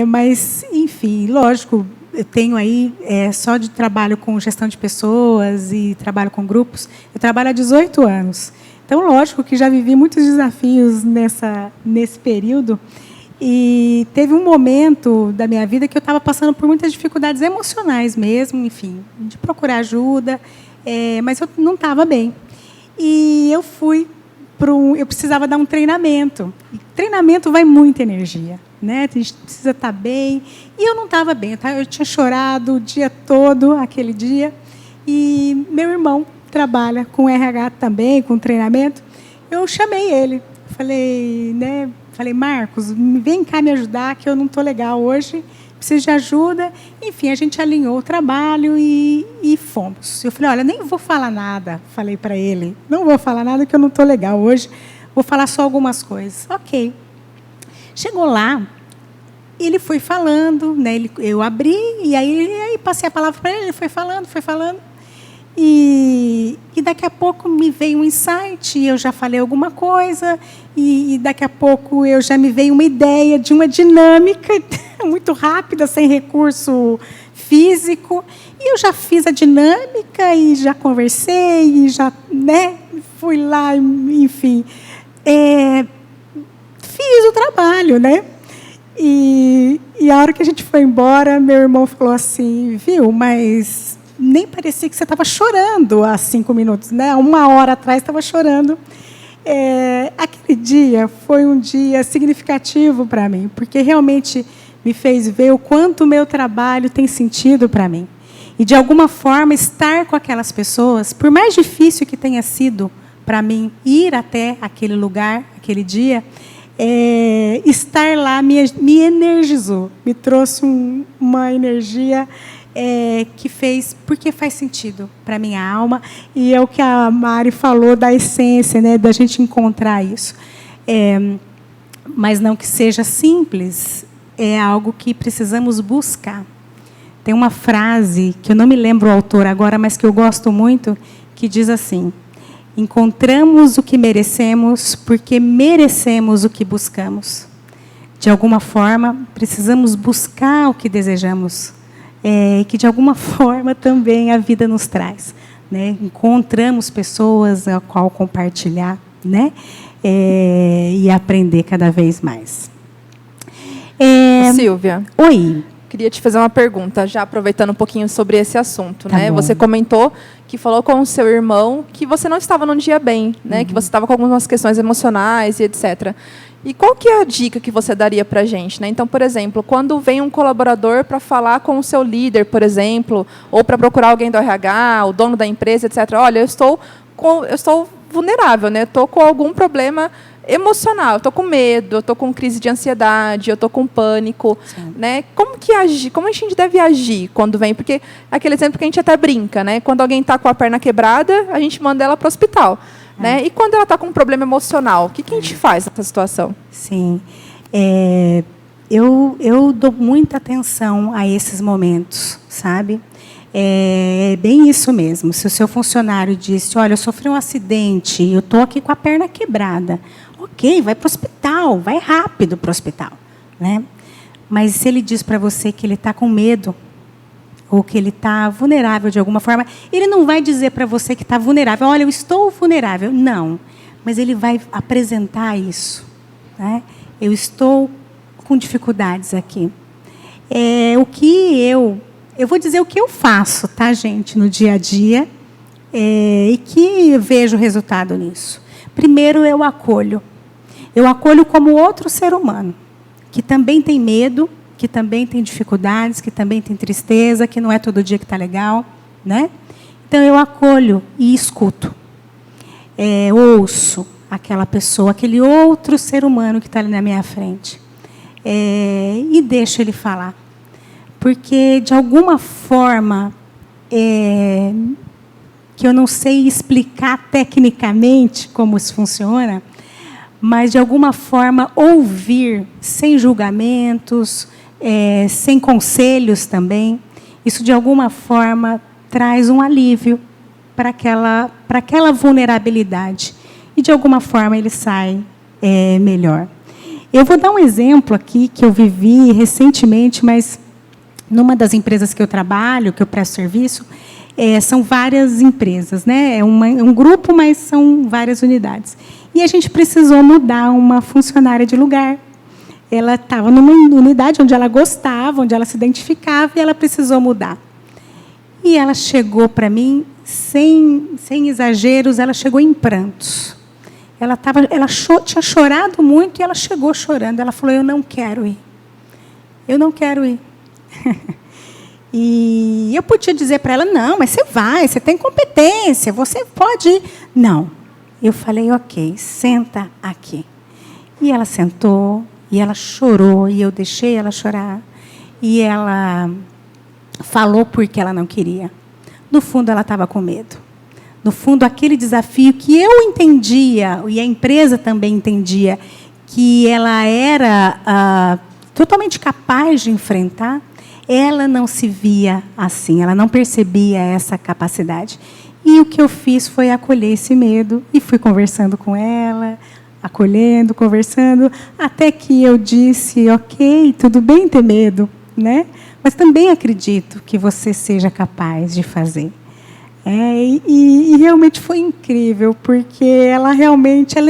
mas, enfim, lógico, eu tenho aí, só de trabalho com gestão de pessoas e trabalho com grupos, eu trabalho há 18 anos. Então, lógico que já vivi muitos desafios nesse período, e teve um momento da minha vida que eu estava passando por muitas dificuldades emocionais mesmo, enfim, de procurar ajuda, mas eu não estava bem. E eu fui eu precisava dar um treinamento. E treinamento vai muita energia, né? A gente precisa estar bem. E eu não estava bem. Eu tinha chorado o dia todo, aquele dia. E meu irmão trabalha com RH também, com treinamento. Eu chamei ele. Falei, Marcos, vem cá me ajudar, que eu não estou legal hoje. Preciso de ajuda. Enfim, a gente alinhou o trabalho e fomos. Eu falei, olha, nem vou falar nada. Falei para ele, não vou falar nada que eu não estou legal hoje. Vou falar só algumas coisas. Ok. Chegou lá, ele foi falando, né? Eu abri e aí passei a palavra para ele foi falando. E daqui a pouco me veio um insight, eu já falei alguma coisa, e daqui a pouco já me veio uma ideia de uma dinâmica muito rápida, sem recurso físico, e eu já fiz a dinâmica, e já conversei, e já, né, fui lá, enfim, fiz o trabalho, né? E a hora que a gente foi embora, meu irmão falou assim, viu, mas nem parecia que você estava chorando há 5 minutos, né? 1 hora atrás estava chorando. Aquele dia foi um dia significativo para mim, porque realmente me fez ver o quanto o meu trabalho tem sentido para mim. E, de alguma forma, estar com aquelas pessoas, por mais difícil que tenha sido para mim ir até aquele lugar, aquele dia, estar lá me energizou, me trouxe uma energia que fez, porque faz sentido para a minha alma, e é o que a Mari falou da essência, né, da gente encontrar isso. Mas não que seja simples, é algo que precisamos buscar. Tem uma frase, que eu não me lembro o autor agora, mas que eu gosto muito, que diz assim, encontramos o que merecemos porque merecemos o que buscamos. De alguma forma, precisamos buscar o que desejamos, que de alguma forma também a vida nos traz. Né? Encontramos pessoas a qual compartilhar, né? E aprender cada vez mais. Silvia. Oi. Queria te fazer uma pergunta, já aproveitando um pouquinho sobre esse assunto. Tá né? bom. Você comentou que falou com o seu irmão que você não estava num dia bem, né? Que você estava com algumas questões emocionais e etc. E qual que é a dica que você daria para a gente? Né? Então, por exemplo, quando vem um colaborador para falar com o seu líder, por exemplo, ou para procurar alguém do RH, o dono da empresa, etc. Olha, eu estou vulnerável, né? Estou com algum problema emocional. Eu estou com medo, eu estou com crise de ansiedade, eu estou com pânico. Né? Como a gente deve agir quando vem? Porque aquele exemplo que a gente até brinca, né? Quando alguém está com a perna quebrada, a gente manda ela para o hospital. Né? E quando ela está com um problema emocional, o que a gente faz nessa situação? Sim. Eu dou muita atenção a esses momentos, sabe? É bem isso mesmo. Se o seu funcionário disse, olha, eu sofri um acidente, eu estou aqui com a perna quebrada. Ok, vai para o hospital, vai rápido para o hospital. Né? Mas se ele diz para você que ele está com medo, ou que ele está vulnerável de alguma forma, ele não vai dizer para você que está vulnerável, olha, eu estou vulnerável. Não, mas ele vai apresentar isso. Né? Eu estou com dificuldades aqui. Eu vou dizer o que eu faço, tá, gente, no dia a dia, e que vejo resultado nisso. Primeiro, eu acolho. Eu acolho como outro ser humano, que também tem medo, que também tem dificuldades, que também tem tristeza, que não é todo dia que está legal. Né? Então, eu acolho e escuto. Ouço aquela pessoa, aquele outro ser humano que está ali na minha frente. E deixo ele falar. Porque, de alguma forma, que eu não sei explicar tecnicamente como isso funciona, mas, de alguma forma, ouvir, sem julgamentos, sem conselhos também, isso, de alguma forma, traz um alívio para aquela vulnerabilidade. E, de alguma forma, ele sai melhor. Eu vou dar um exemplo aqui que eu vivi recentemente, mas numa das empresas que eu trabalho, que eu presto serviço, são várias empresas, né? É um grupo, mas são várias unidades. E a gente precisou mudar uma funcionária de lugar. Ela estava numa unidade onde ela gostava, onde ela se identificava, e ela precisou mudar. E ela chegou para mim, sem exageros, ela chegou em prantos. Ela tinha chorado muito e ela chegou chorando. Ela falou, eu não quero ir. Eu não quero ir. E eu podia dizer para ela, não, mas você vai, você tem competência, você pode ir. Não. Eu falei, ok, senta aqui. E ela sentou, e ela chorou, e eu deixei ela chorar. E ela falou porque ela não queria. No fundo, ela estava com medo. No fundo, aquele desafio que eu entendia, e a empresa também entendia, que ela era totalmente capaz de enfrentar, ela não se via assim, ela não percebia essa capacidade. E o que eu fiz foi acolher esse medo, e fui conversando com ela, acolhendo, conversando, até que eu disse, ok, tudo bem ter medo, né? Mas também acredito que você seja capaz de fazer. E realmente foi incrível, porque ela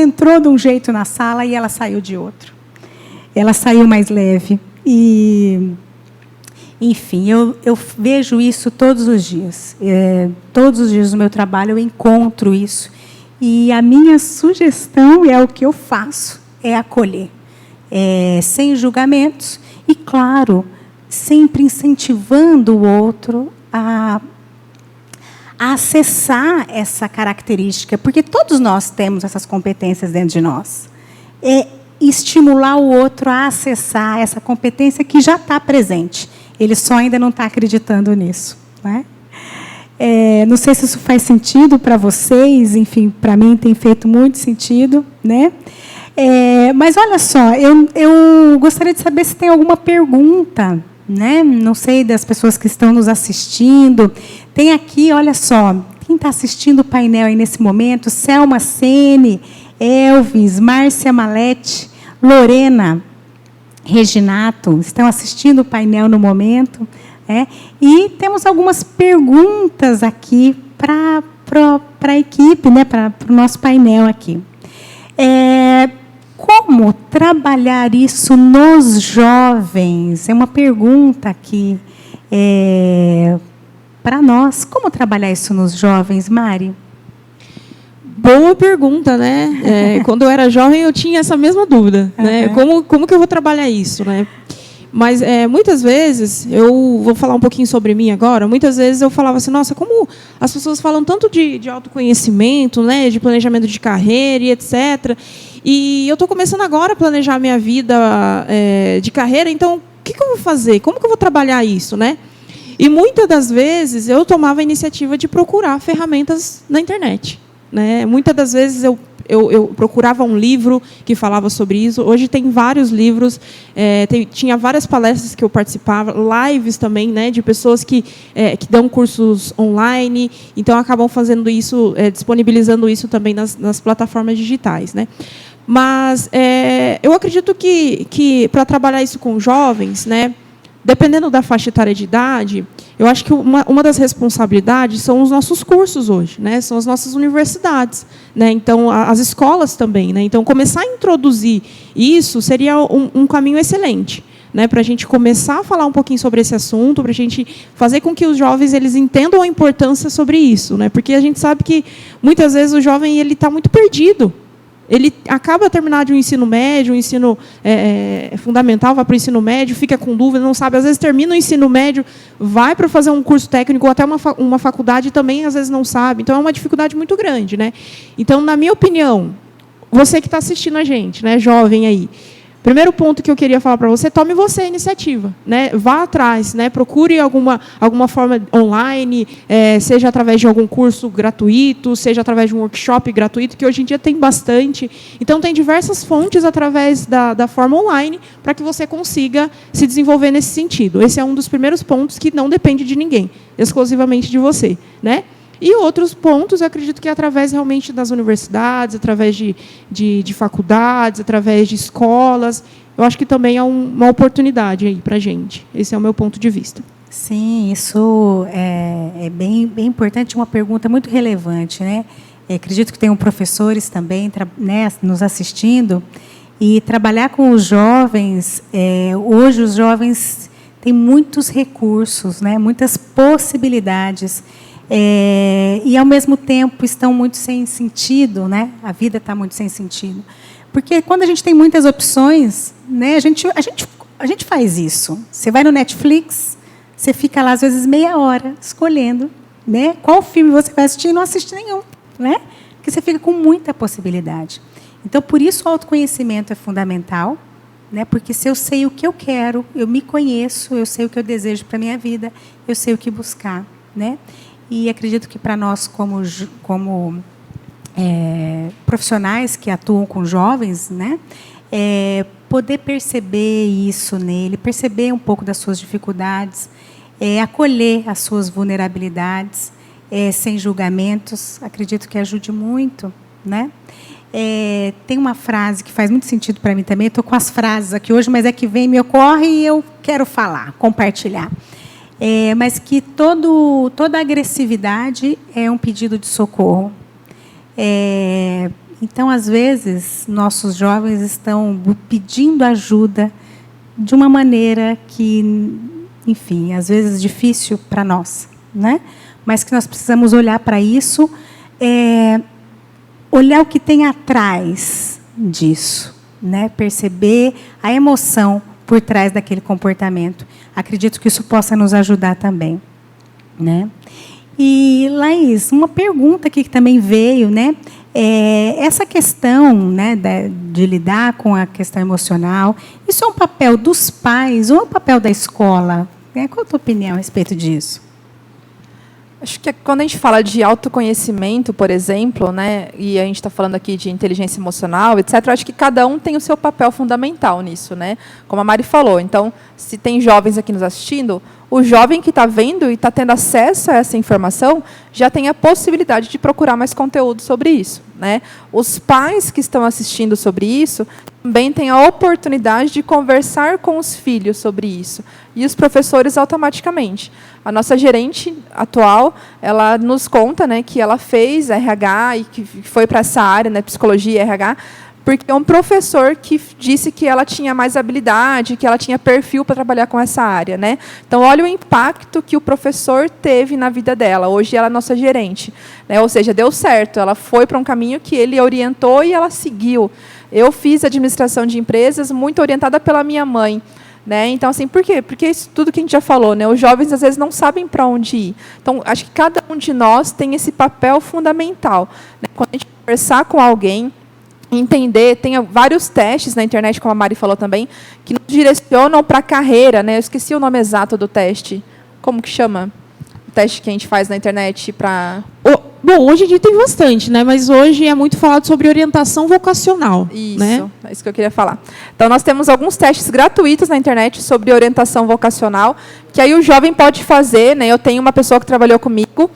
entrou de um jeito na sala e ela saiu de outro. Ela saiu mais leve. Enfim, eu vejo isso todos os dias. Todos os dias do meu trabalho eu encontro isso. E a minha sugestão, o que eu faço, é acolher. Sem julgamentos. E, claro, sempre incentivando o outro a acessar essa característica. Porque todos nós temos essas competências dentro de nós. Estimular o outro a acessar essa competência que já está presente. Ele só ainda não está acreditando nisso. Né? Não sei se isso faz sentido para vocês, enfim, para mim tem feito muito sentido. Né? Mas, olha só, eu gostaria de saber se tem alguma pergunta, né? Não sei, das pessoas que estão nos assistindo. Tem aqui, olha só, quem está assistindo o painel aí nesse momento, Selma Sene, Elvis, Márcia Malete, Lorena, Reginato, estão assistindo o painel no momento. E temos algumas perguntas aqui para a equipe, né, para o nosso painel aqui. Como trabalhar isso nos jovens? É uma pergunta aqui para nós. Como trabalhar isso nos jovens, Mari? Boa pergunta, né? Quando eu era jovem, eu tinha essa mesma dúvida. Né? Como que eu vou trabalhar isso? Né? Mas muitas vezes, eu vou falar um pouquinho sobre mim agora, muitas vezes eu falava assim, nossa, como as pessoas falam tanto de autoconhecimento, né, de planejamento de carreira e etc. E eu estou começando agora a planejar a minha vida de carreira, então o que eu vou fazer? Como que eu vou trabalhar isso, né? E muitas das vezes eu tomava a iniciativa de procurar ferramentas na internet, né? Muitas das vezes eu procurava um livro que falava sobre isso. Hoje tem vários livros, tinha várias palestras que eu participava, lives também, né, de pessoas que dão cursos online, então acabam fazendo isso, disponibilizando isso também nas plataformas digitais, né? Mas eu acredito que para trabalhar isso com jovens, né, dependendo da faixa etária de idade, eu acho que uma das responsabilidades são os nossos cursos hoje, né? São as nossas universidades, né? Então, as escolas também, né? Então, começar a introduzir isso seria um caminho excelente, né? Para a gente começar a falar um pouquinho sobre esse assunto, para a gente fazer com que os jovens eles entendam a importância sobre isso, né? Porque a gente sabe que, muitas vezes, o jovem está muito perdido. Ele acaba de terminar de um ensino médio, um ensino fundamental, vai para o ensino médio, fica com dúvida, não sabe. Às vezes termina o ensino médio, vai para fazer um curso técnico ou até uma faculdade e também, às vezes, não sabe. Então, é uma dificuldade muito grande, né? Então, na minha opinião, você que está assistindo a gente, né, jovem aí, primeiro ponto que eu queria falar para você, tome você a iniciativa, né? Vá atrás, né? Procure alguma forma online, seja através de algum curso gratuito, seja através de um workshop gratuito, que hoje em dia tem bastante. Então, tem diversas fontes através da forma online para que você consiga se desenvolver nesse sentido. Esse é um dos primeiros pontos que não depende de ninguém, exclusivamente de você, né? E outros pontos, eu acredito que é através realmente das universidades, através de faculdades, através de escolas. Eu acho que também é uma oportunidade aí para a gente. Esse é o meu ponto de vista. Sim, isso é bem importante, uma pergunta muito relevante, né? Acredito que tenham professores também, né, nos assistindo. E trabalhar com os jovens, hoje os jovens têm muitos recursos, né, muitas possibilidades. E, ao mesmo tempo, estão muito sem sentido, né? A vida está muito sem sentido. Porque, quando a gente tem muitas opções, né, a gente faz isso. Você vai no Netflix, você fica lá, às vezes, meia hora, escolhendo, né, qual filme você vai assistir e não assiste nenhum, né? Porque você fica com muita possibilidade. Então, por isso, o autoconhecimento é fundamental, né? Porque, se eu sei o que eu quero, eu me conheço, eu sei o que eu desejo para a minha vida, eu sei o que buscar, né? E acredito que para nós, como profissionais que atuam com jovens, né, poder perceber isso nele, perceber um pouco das suas dificuldades, acolher as suas vulnerabilidades, sem julgamentos, acredito que ajude muito, né? Tem uma frase que faz muito sentido para mim também, estou com as frases aqui hoje, mas é que me ocorre e eu quero falar, compartilhar. Mas que toda agressividade é um pedido de socorro. Então, às vezes, nossos jovens estão pedindo ajuda de uma maneira que, enfim, às vezes difícil para nós, né? Mas que nós precisamos olhar para isso, olhar o que tem atrás disso, né? Perceber a emoção por trás daquele comportamento. Acredito que isso possa nos ajudar também, né? E, Laís, uma pergunta aqui que também veio, né? Essa questão, né, de lidar com a questão emocional, isso é um papel dos pais ou é um papel da escola? Qual a tua opinião a respeito disso? Acho que quando a gente fala de autoconhecimento, por exemplo, né, e a gente está falando aqui de inteligência emocional, etc., eu acho que cada um tem o seu papel fundamental nisso, né? Como a Mari falou. Então, se tem jovens aqui nos assistindo, o jovem que está vendo e está tendo acesso a essa informação já tem a possibilidade de procurar mais conteúdo sobre isso, né? Os pais que estão assistindo sobre isso também têm a oportunidade de conversar com os filhos sobre isso. E os professores automaticamente. A nossa gerente atual, ela nos conta, né, que ela fez RH e que foi para essa área, né, psicologia e RH, porque é um professor que disse que ela tinha mais habilidade, que ela tinha perfil para trabalhar com essa área, né? Então, olha o impacto que o professor teve na vida dela. Hoje, ela é nossa gerente, né? Ou seja, deu certo. Ela foi para um caminho que ele orientou e ela seguiu. Eu fiz administração de empresas muito orientada pela minha mãe. Né? Então, assim, por quê? Porque isso tudo que a gente já falou, né? Os jovens, às vezes, não sabem para onde ir. Então, acho que cada um de nós tem esse papel fundamental. Né? Quando a gente conversar com alguém, entender, tem vários testes na internet, como a Mari falou também, que nos direcionam para a carreira. Né? Eu esqueci o nome exato do teste. Como que chama? O teste que a gente faz na internet para... Bom, hoje em dia tem bastante, né? Mas hoje é muito falado sobre orientação vocacional. Isso, né? É isso que eu queria falar. Então, nós temos alguns testes gratuitos na internet sobre orientação vocacional, que aí o jovem pode fazer. Né? Eu tenho uma pessoa que trabalhou comigo,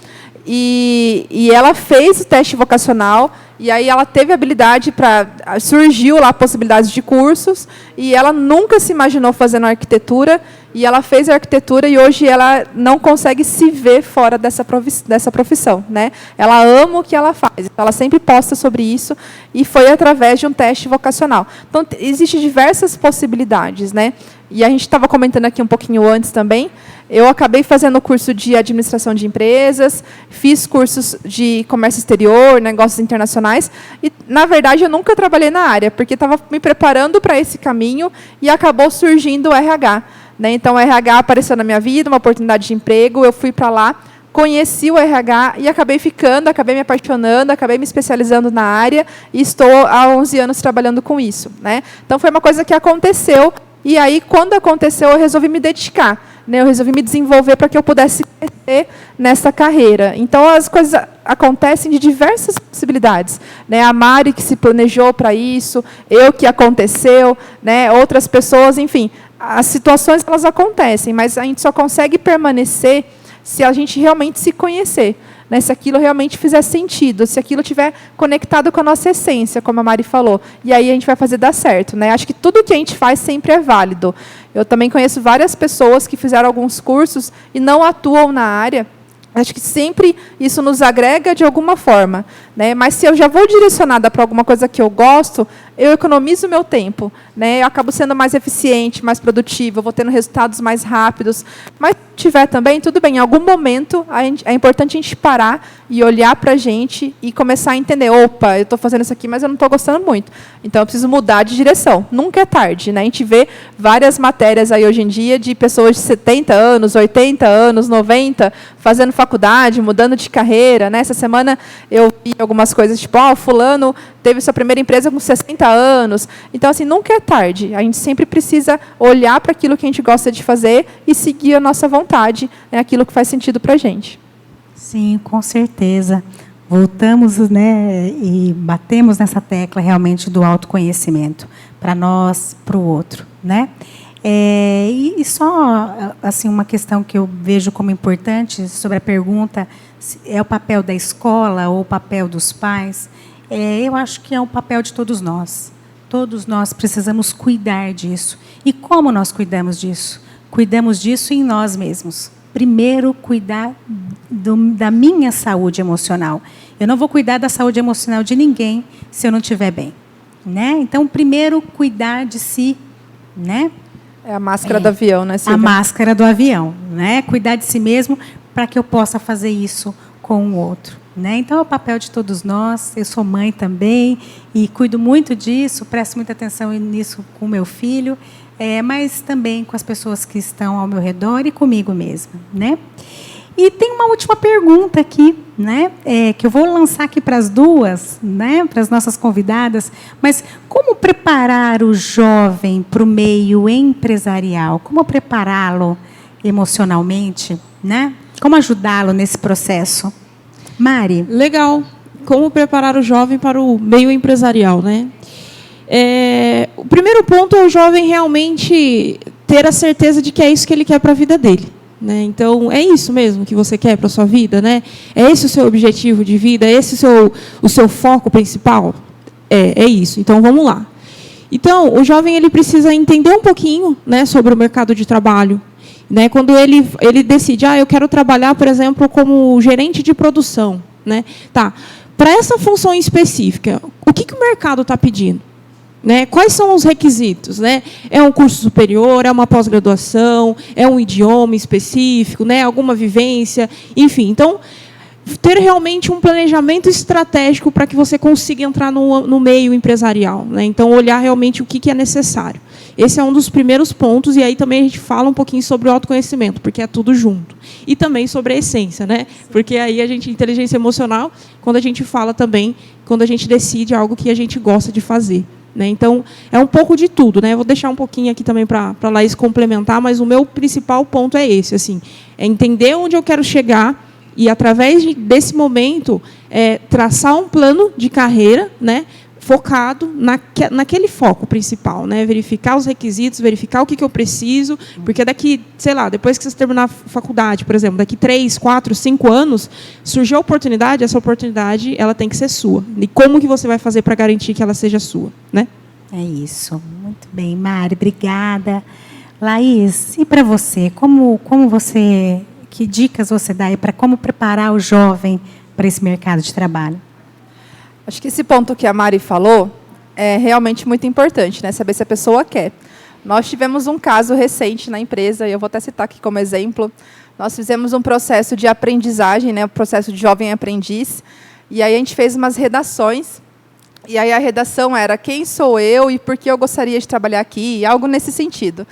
e ela fez o teste vocacional, e aí ela teve habilidade para... Surgiu lá possibilidades de cursos, e ela nunca se imaginou fazendo arquitetura, e ela fez a arquitetura, e hoje ela não consegue se ver fora dessa profissão. Né? Ela ama o que ela faz, então ela sempre posta sobre isso, e foi através de um teste vocacional. Então, existem diversas possibilidades. Né? E a gente estava comentando aqui um pouquinho antes também. Eu acabei fazendo o curso de administração de empresas, fiz cursos de comércio exterior, negócios internacionais, e, na verdade, eu nunca trabalhei na área, porque estava me preparando para esse caminho e acabou surgindo o RH. Né? Então, o RH apareceu na minha vida, uma oportunidade de emprego, eu fui para lá, conheci o RH e acabei ficando, acabei me apaixonando, acabei me especializando na área e estou há 11 anos trabalhando com isso. Né? Então, foi uma coisa que aconteceu, e aí, quando aconteceu, eu resolvi me dedicar. Né? Eu resolvi me desenvolver para que eu pudesse crescer nessa carreira. Então, as coisas acontecem de diversas possibilidades. Né? A Mari, que se planejou para isso, eu que aconteceu, né? Outras pessoas, enfim. As situações, elas acontecem, mas a gente só consegue permanecer se a gente realmente se conhecer. Né, se aquilo realmente fizer sentido, se aquilo estiver conectado com a nossa essência, como a Mari falou. E aí a gente vai fazer dar certo. Né? Acho que tudo que a gente faz sempre é válido. Eu também conheço várias pessoas que fizeram alguns cursos e não atuam na área. Acho que sempre isso nos agrega de alguma forma. Né? Mas se eu já vou direcionada para alguma coisa que eu gosto, eu economizo o meu tempo. Né? Eu acabo sendo mais eficiente, mais produtiva, vou tendo resultados mais rápidos. Mas se tiver também, tudo bem. Em algum momento, é importante a gente parar e olhar para a gente e começar a entender, opa, eu estou fazendo isso aqui, mas eu não estou gostando muito. Então, eu preciso mudar de direção. Nunca é tarde. Né? A gente vê várias matérias aí hoje em dia de pessoas de 70 anos, 80 anos, 90, fazendo faculdade, mudando de carreira. Né? Essa semana eu vi algumas coisas, tipo, fulano teve sua primeira empresa com 60 anos. Então, assim, nunca é tarde. A gente sempre precisa olhar para aquilo que a gente gosta de fazer e seguir a nossa vontade, né, aquilo que faz sentido para a gente. Sim, com certeza. Voltamos, né, e batemos nessa tecla realmente do autoconhecimento, para nós, para o outro. Né? E só assim, uma questão que eu vejo como importante sobre a pergunta, é o papel da escola ou o papel dos pais? Eu acho que é um papel de todos nós. Todos nós precisamos cuidar disso. E como nós cuidamos disso? Cuidamos disso em nós mesmos. Primeiro, cuidar da minha saúde emocional. Eu não vou cuidar da saúde emocional de ninguém se eu não estiver bem. Né? Então, primeiro, cuidar de si. Né? É a máscara do avião, né, Silvia? A máscara do avião. Né? Cuidar de si mesmo para que eu possa fazer isso com o outro. Né? Então, é o papel de todos nós. Eu sou mãe também e cuido muito disso, presto muita atenção nisso com o meu filho, mas também com as pessoas que estão ao meu redor e comigo mesma. Né? E tem uma última pergunta aqui, né? Que eu vou lançar aqui para as duas, né? Para as nossas convidadas. Mas como preparar o jovem para o meio empresarial? Como prepará-lo emocionalmente? Né? Como ajudá-lo nesse processo? Mari. Legal. Como preparar o jovem para o meio empresarial, né? O primeiro ponto é o jovem realmente ter a certeza de que é isso que ele quer para a vida dele. Né? Então, é isso mesmo que você quer para a sua vida? Né? É esse o seu objetivo de vida? É esse o seu foco principal? É isso. Então, vamos lá. Então, o jovem ele precisa entender um pouquinho, né, sobre o mercado de trabalho. Né, quando ele decide, eu quero trabalhar, por exemplo, como gerente de produção. Né? Tá. Para essa função específica, o que o mercado está pedindo? Né? Quais são os requisitos? Né? É um curso superior, é uma pós-graduação, é um idioma específico, né? Alguma vivência, enfim. Então, ter realmente um planejamento estratégico para que você consiga entrar no meio empresarial, né? Então, olhar realmente o que é necessário. Esse é um dos primeiros pontos, e aí também a gente fala um pouquinho sobre o autoconhecimento, porque é tudo junto. E também sobre a essência, né? Porque aí inteligência emocional, quando a gente fala também, quando a gente decide algo que a gente gosta de fazer, né? Então, é um pouco de tudo, né? Eu vou deixar um pouquinho aqui também para a Laís complementar, mas o meu principal ponto é esse, assim, é entender onde eu quero chegar e, através desse momento, traçar um plano de carreira, né, focado naquele foco principal, né? Verificar os requisitos, verificar o que eu preciso, porque daqui, sei lá, depois que você terminar a faculdade, por exemplo, daqui 3, 4, 5 anos, surgiu a oportunidade, essa oportunidade ela tem que ser sua. E como que você vai fazer para garantir que ela seja sua, né? É isso. Muito bem, Mari, obrigada. Laís, e para você, como você, que dicas você dá aí para como preparar o jovem para esse mercado de trabalho? Acho que esse ponto que a Mari falou é realmente muito importante, né? Saber se a pessoa quer. Nós tivemos um caso recente na empresa, e eu vou até citar aqui como exemplo. Nós fizemos um processo de aprendizagem, né? Um processo de jovem aprendiz, e aí a gente fez umas redações, e aí a redação era quem sou eu e por que eu gostaria de trabalhar aqui, algo nesse sentido.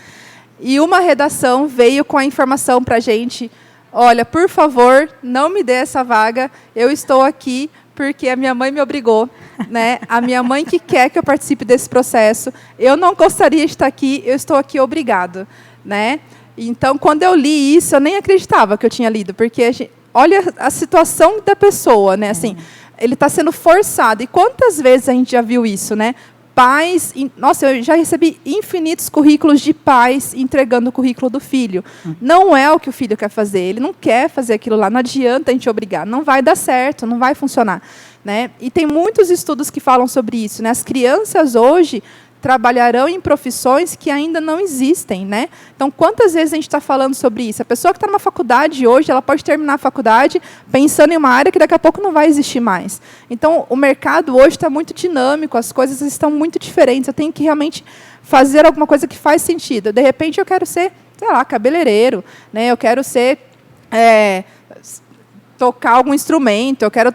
E uma redação veio com a informação para a gente, olha, por favor, não me dê essa vaga, eu estou aqui porque a minha mãe me obrigou, né? A minha mãe que quer que eu participe desse processo. Eu não gostaria de estar aqui, eu estou aqui obrigado, né? Então, quando eu li isso, eu nem acreditava que eu tinha lido, porque olha a situação da pessoa, né? Assim, ele está sendo forçado. E quantas vezes a gente já viu isso, né? Pais, nossa, eu já recebi infinitos currículos de pais entregando o currículo do filho. Não é o que o filho quer fazer, ele não quer fazer aquilo lá, não adianta a gente obrigar, não vai dar certo, não vai funcionar, né? E tem muitos estudos que falam sobre isso, né? As crianças hoje trabalharão em profissões que ainda não existem, né? Então, quantas vezes a gente está falando sobre isso? A pessoa que está numa faculdade hoje, ela pode terminar a faculdade pensando em uma área que daqui a pouco não vai existir mais. Então, o mercado hoje está muito dinâmico, as coisas estão muito diferentes. Eu tenho que realmente fazer alguma coisa que faz sentido. De repente, eu quero ser, sei lá, cabeleireiro, né? Eu quero ser tocar algum instrumento, eu quero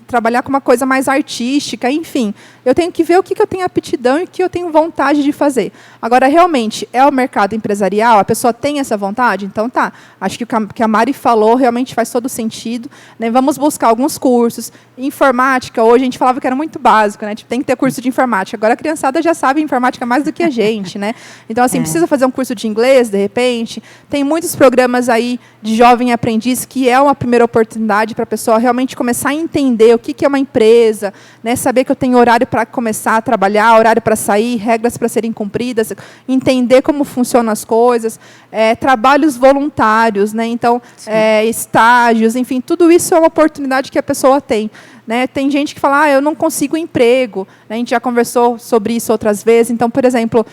trabalhar com uma coisa mais artística, enfim. Eu tenho que ver o que eu tenho aptidão e o que eu tenho vontade de fazer. Agora, realmente, é o mercado empresarial? A pessoa tem essa vontade? Então, tá. Acho que o que a Mari falou realmente faz todo sentido, né? Vamos buscar alguns cursos. Informática, hoje a gente falava que era muito básico, né? Tipo, tem que ter curso de informática. Agora, a criançada já sabe informática mais do que a gente, né? Então, assim, precisa fazer um curso de inglês, de repente. Tem muitos programas aí de jovem aprendiz que é uma primeira oportunidade para a pessoa realmente começar a entender o que é uma empresa, né? Saber que eu tenho horário para começar a trabalhar, horário para sair, regras para serem cumpridas, entender como funcionam as coisas, trabalhos voluntários, né? Então, estágios, enfim, tudo isso é uma oportunidade que a pessoa tem, né? Tem gente que fala, eu não consigo emprego, né? A gente já conversou sobre isso outras vezes. Então, por exemplo,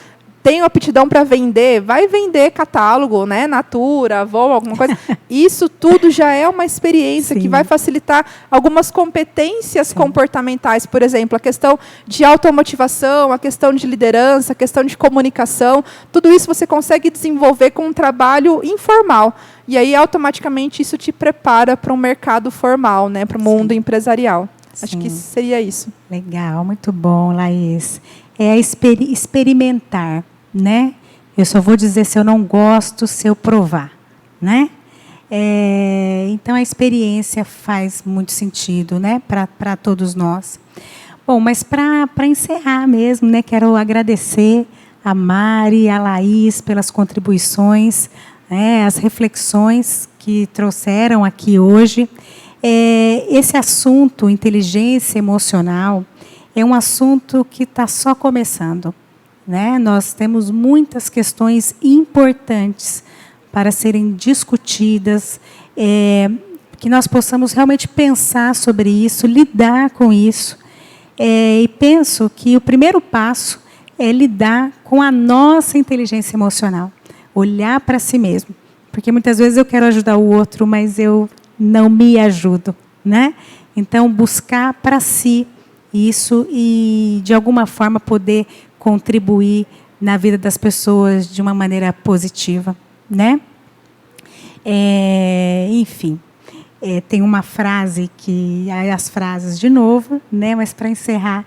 tem aptidão para vender, vai vender catálogo, né? Natura, Avon, alguma coisa. Isso tudo já é uma experiência que vai facilitar algumas competências comportamentais, por exemplo, a questão de automotivação, a questão de liderança, a questão de comunicação. Tudo isso você consegue desenvolver com um trabalho informal. E aí, automaticamente, isso te prepara para um mercado formal, né? Para o mundo empresarial. Acho que seria isso. Legal, muito bom, Laís. É experimentar, né? Eu só vou dizer se eu não gosto, se eu provar, né? Então, a experiência faz muito sentido, né? Para todos nós. Bom, mas para encerrar mesmo, né? Quero agradecer a Mari e a Laís pelas contribuições, as reflexões que trouxeram aqui hoje. Esse assunto, inteligência emocional, é um assunto que está só começando, né? Nós temos muitas questões importantes para serem discutidas, que nós possamos realmente pensar sobre isso, lidar com isso. E penso que o primeiro passo é lidar com a nossa inteligência emocional, olhar para si mesmo. Porque muitas vezes eu quero ajudar o outro, mas eu não me ajudo, né? Então, buscar para si isso e, de alguma forma, poder contribuir na vida das pessoas de uma maneira positiva, né? Enfim, tem uma frase que... As frases de novo, né? Mas para encerrar,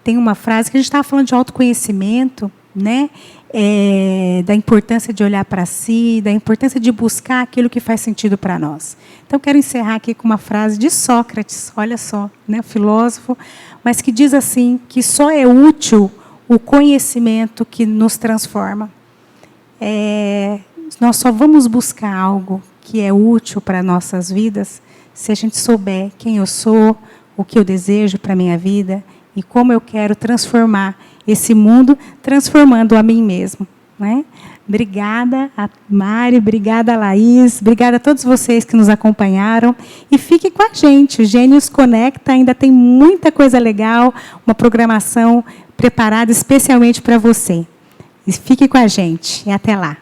tem uma frase que a gente estava falando de autoconhecimento, né? Da importância de olhar para si, da importância de buscar aquilo que faz sentido para nós. Então, quero encerrar aqui com uma frase de Sócrates, olha só, né? Filósofo, mas que diz assim, que só é útil o conhecimento que nos transforma. Nós só vamos buscar algo que é útil para nossas vidas se a gente souber quem eu sou, o que eu desejo para a minha vida e como eu quero transformar esse mundo, transformando a mim mesmo, né? Obrigada a Mari, obrigada a Laís, obrigada a todos vocês que nos acompanharam. E fique com a gente, o Gênios Conecta ainda tem muita coisa legal, uma programação preparada especialmente para você. E fique com a gente, e até lá.